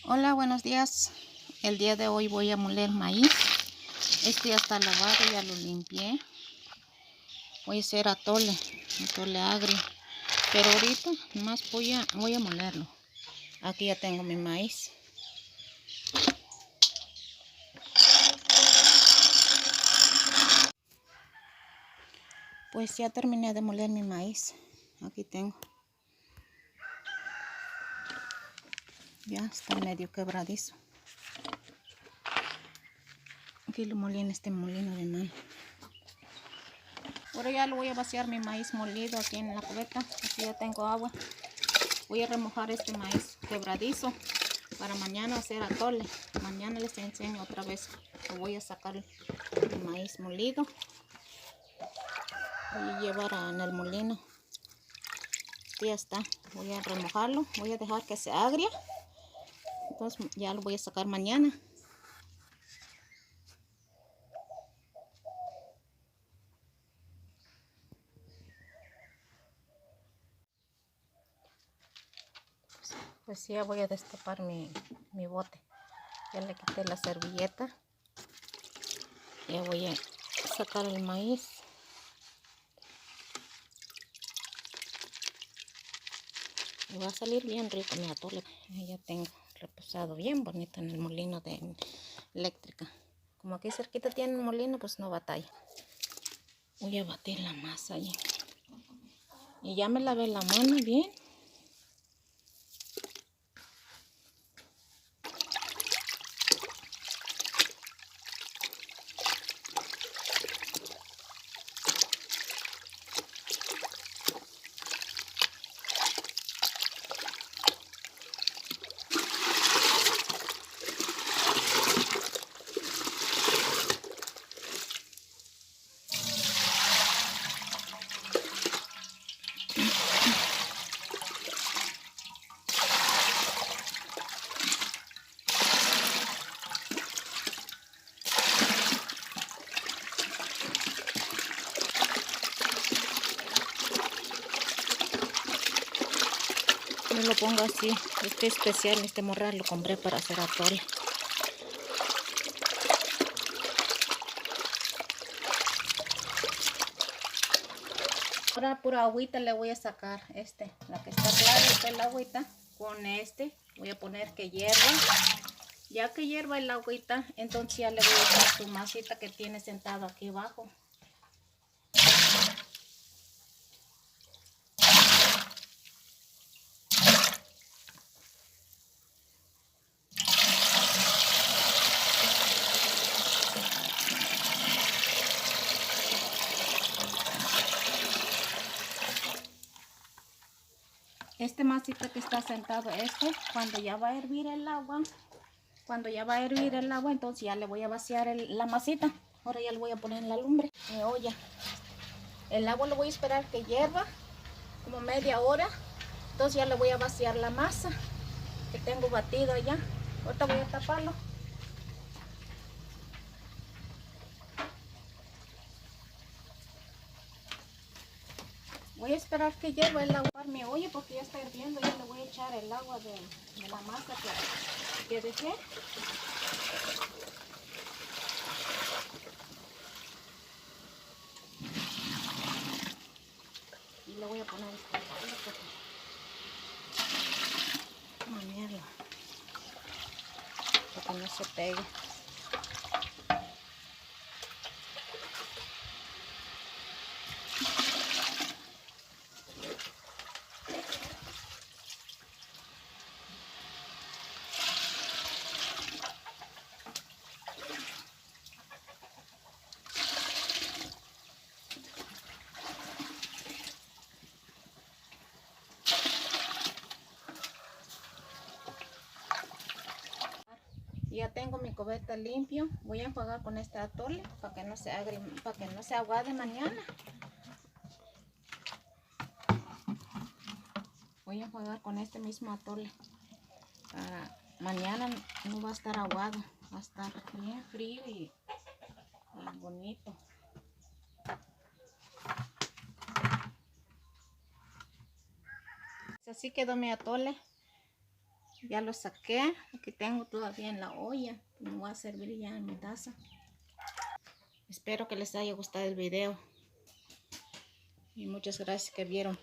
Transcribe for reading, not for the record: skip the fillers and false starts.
Hola, buenos días. El día de hoy voy a moler maíz. Este ya está lavado, ya lo limpié. Voy a hacer atole agrio. Pero ahorita más voy a molerlo. Aquí ya tengo mi maíz. Pues ya terminé de moler mi maíz. Aquí tengo. Ya está medio quebradizo. Aquí lo molí en este molino de mano. Ahora ya lo voy a vaciar mi maíz molido aquí en la cubeta. Aquí ya tengo agua. Voy a remojar este maíz quebradizo para mañana hacer atole. Mañana les enseño otra vez. Lo voy a sacar el maíz molido. Voy a llevar en el molino. Aquí ya está. Voy a remojarlo. Voy a dejar que se agrie. Entonces ya lo voy a sacar mañana. Pues ya voy a destapar mi bote. Ya le quité la servilleta. Ya voy a sacar el maíz. Y va a salir bien rico mi atole. Ya tengo reposado bien bonito en el molino de eléctrica. Como aquí cerquita tiene un molino, pues no batalla. Voy a batir la masa allí. Y ya me lavé la mano bien. Yo lo pongo así. Este especial, este morral lo compré para hacer atole. Ahora pura agüita le voy a sacar la que está clara, esta es la agüita. Con voy a poner que hierva. Ya que hierva el agüita, entonces ya le voy a echar su masita que tiene sentado aquí abajo. Este masita que está sentado, cuando ya va a hervir el agua, entonces ya le voy a vaciar la masita. Ahora ya le voy a poner en la lumbre, en la olla. El agua lo voy a esperar que hierva como media hora. Entonces ya le voy a vaciar la masa que tengo batido allá. Ahorita voy a taparlo. Voy a esperar que hierva el agua en mi olla porque ya está hirviendo. Ya le voy a echar el agua de la masa que dejé. Y le voy a poner esta agua para manearlo, para que no se pegue. Ya tengo mi cubeta limpio. Voy a enjuagar con este atole para que no se aguade mañana. Voy a enjuagar con este mismo atole. Para mañana no va a estar aguado. Va a estar bien frío y bonito. Así quedó mi atole. Ya lo saqué. Aquí tengo todavía en la olla. Me voy a servir ya en mi taza. Espero que les haya gustado el video. Y muchas gracias que vieron.